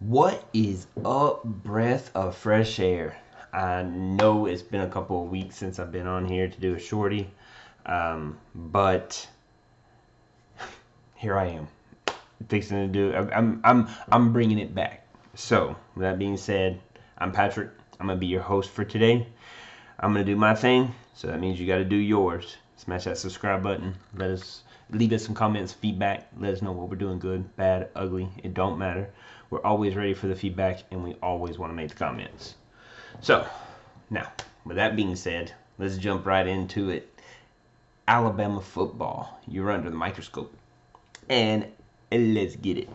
What is up, breath of fresh air? I know it's been a couple of weeks since I've been on here to do a shorty, but here I am, fixing to do. I'm bringing it back. So, with that being said, I'm Patrick. I'm gonna be your host for today. I'm gonna do my thing, so that means you got to do yours. Smash that subscribe button. Leave us some comments, feedback. Let us know what we're doing good, bad, ugly. It don't matter. We're always ready for the feedback, and we always want to make the comments. So, now, with that being said, let's jump right into it. Alabama football. You're under the microscope. And let's get it.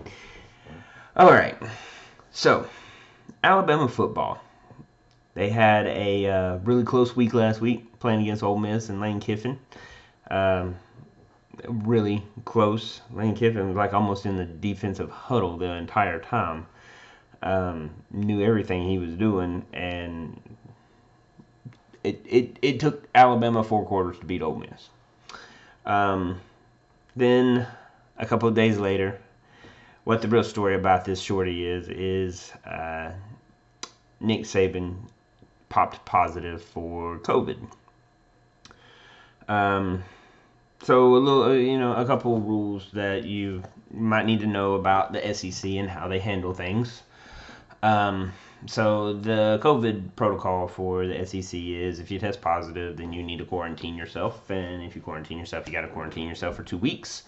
All right. So, Alabama football. They had a really close week last week, playing against Ole Miss and Lane Kiffin. Really close. Lane Kiffin was like almost in the defensive huddle the entire time. Knew everything he was doing, and it took Alabama 4 quarters to beat Ole Miss. Then a couple of days later, what the real story about this shorty is Nick Saban popped positive for COVID. So a couple of rules that you might need to know about the SEC and how they handle things. So the COVID protocol for the SEC is if you test positive, then you need to quarantine yourself, and if you quarantine yourself, you got to quarantine yourself for 2 weeks.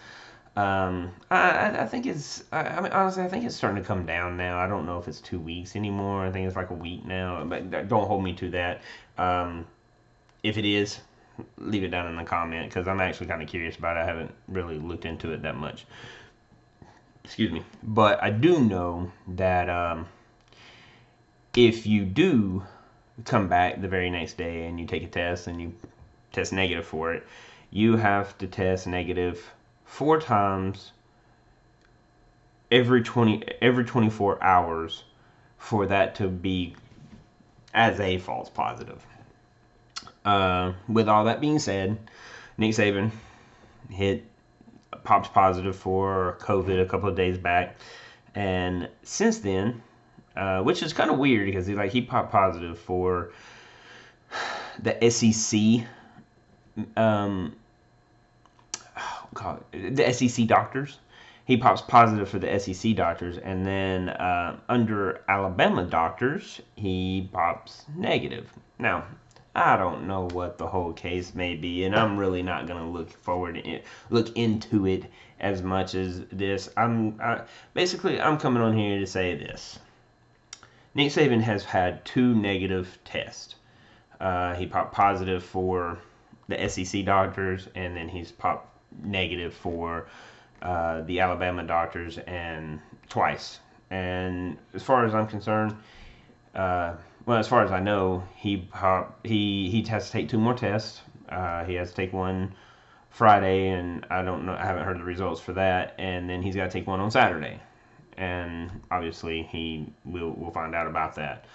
I think honestly, I think it's starting to come down now. I don't know if it's 2 weeks anymore. I think it's like a week now, but don't hold me to that. If it is, leave it down in the comment, because I'm actually kind of curious about it. I haven't really looked into it that much. Excuse me. But I do know that if you do come back the very next day and you take a test and you test negative for it, you have to test negative 4 times every 24 hours for that to be as a false positive. With all that being said, Nick Saban pops positive for COVID a couple of days back, and since then, which is kind of weird because he popped positive for the SEC, the SEC doctors. He pops positive for the SEC doctors, and then under Alabama doctors, he pops negative. Now, I don't know what the whole case may be, and I'm really not gonna look into it as much as this. I'm coming on here to say this. Nick Saban has had 2 negative tests. He popped positive for the SEC doctors, and then he's popped negative for the Alabama doctors, and twice. And as far as I'm concerned, as far as I know, he has to take 2 more tests. He has to take one Friday, and I don't know. I haven't heard the results for that. And then he's got to take one on Saturday, and obviously we'll find out about that.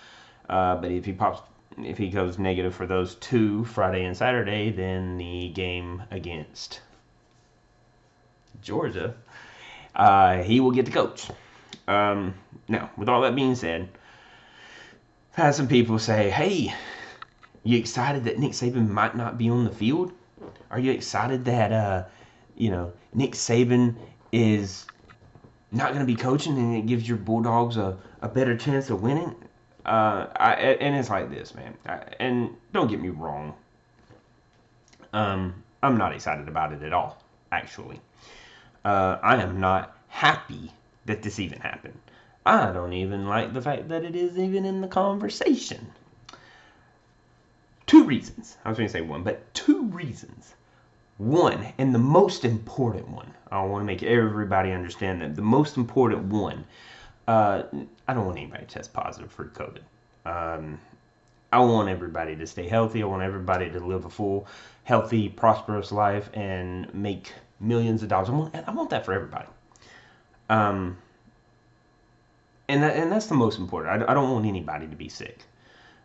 But if he goes negative for those 2, Friday and Saturday, then the game against Georgia, he will get the coach. Now, with all that being said, I've had some people say, hey, you excited that Nick Saban might not be on the field? Are you excited that, Nick Saban is not going to be coaching and it gives your Bulldogs a better chance of winning? And it's like this, man. And don't get me wrong. I'm not excited about it at all, actually. I am not happy that this even happened. I don't even like the fact that it is even in the conversation. 2 reasons. I was going to say 1, but 2 reasons. 1, and the most important one, I want to make everybody understand that the most important one, I don't want anybody to test positive for COVID. I want everybody to stay healthy. I want everybody to live a full, healthy, prosperous life and make millions of dollars. I want that for everybody. And that's the most important. I don't want anybody to be sick.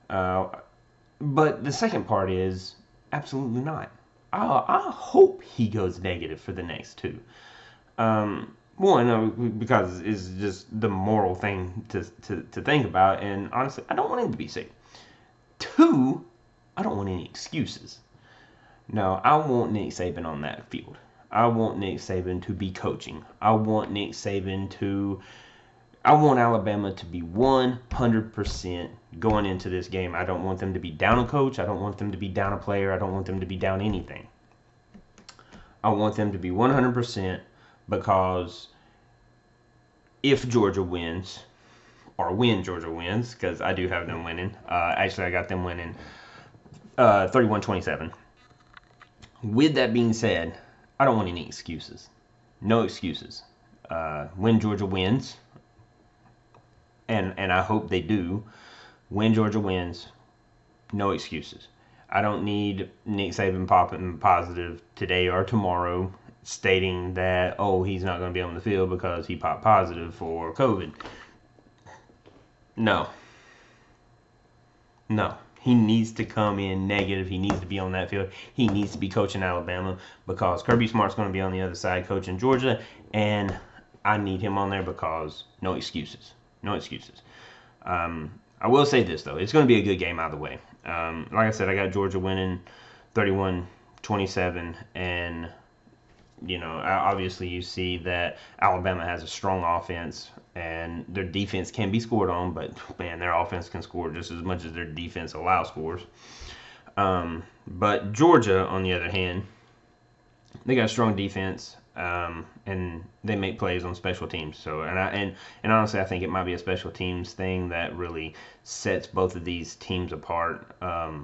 But the second part is absolutely not. I hope he goes negative for the next 2. One, because it's just the moral thing to think about, and honestly, I don't want him to be safe. Two, I don't want any excuses. No, I want Nick Saban on that field. I want Nick Saban to be coaching. I want Nick Saban to. I want Alabama to be 100% going into this game. I don't want them to be down a coach. I don't want them to be down a player. I don't want them to be down anything. I want them to be 100% because if Georgia wins, or when Georgia wins, because I do have them winning. Actually, I got them winning 31-27. With that being said, I don't want any excuses. No excuses. When Georgia wins, and I hope they do, when Georgia wins, no excuses. I don't need Nick Saban popping positive today or tomorrow stating that, oh, he's not going to be on the field because he popped positive for COVID. No. No. He needs to come in negative. He needs to be on that field. He needs to be coaching Alabama because Kirby Smart's going to be on the other side coaching Georgia, and I need him on there because no excuses. No excuses. I will say this, though. It's going to be a good game either way. Like I said, I got Georgia winning 31-27, and obviously you see that Alabama has a strong offense and their defense can be scored on, but man, their offense can score just as much as their defense allows scores. But Georgia, on the other hand, they got a strong defense, and they make plays on special teams. So, and honestly, I think it might be a special teams thing that really sets both of these teams apart. I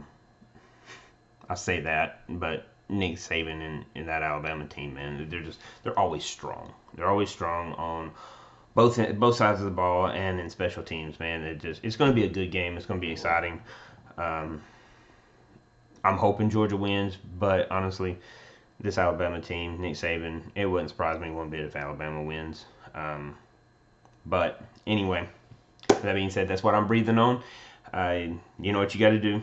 say that, but Nick Saban and that Alabama team, man, they're always strong. They're always strong on both sides of the ball and in special teams, man. It's going to be a good game. It's going to be exciting. I'm hoping Georgia wins, but honestly, this Alabama team, Nick Saban, it wouldn't surprise me one bit if Alabama wins. But anyway, that being said, that's what I'm breathing on. You know what you got to do.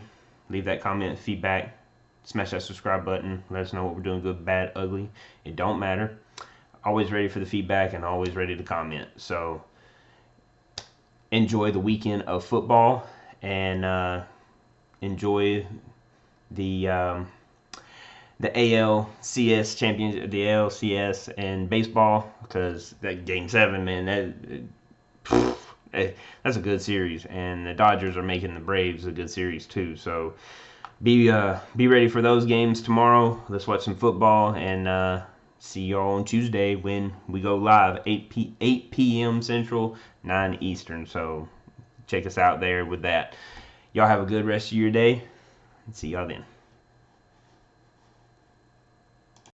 Leave that comment, feedback. Smash that subscribe button. Let us know what we're doing, good, bad, ugly. It don't matter. Always ready for the feedback and always ready to comment. So enjoy the weekend of football and enjoy the ALCS championship, the ALCS and baseball, because that Game 7, man, that's a good series, and the Dodgers are making the Braves a good series too. So be ready for those games tomorrow. Let's watch some football and see y'all on Tuesday when we go live, 8 p.m. Central, 9 Eastern. So check us out there with that. Y'all have a good rest of your day, and see y'all then.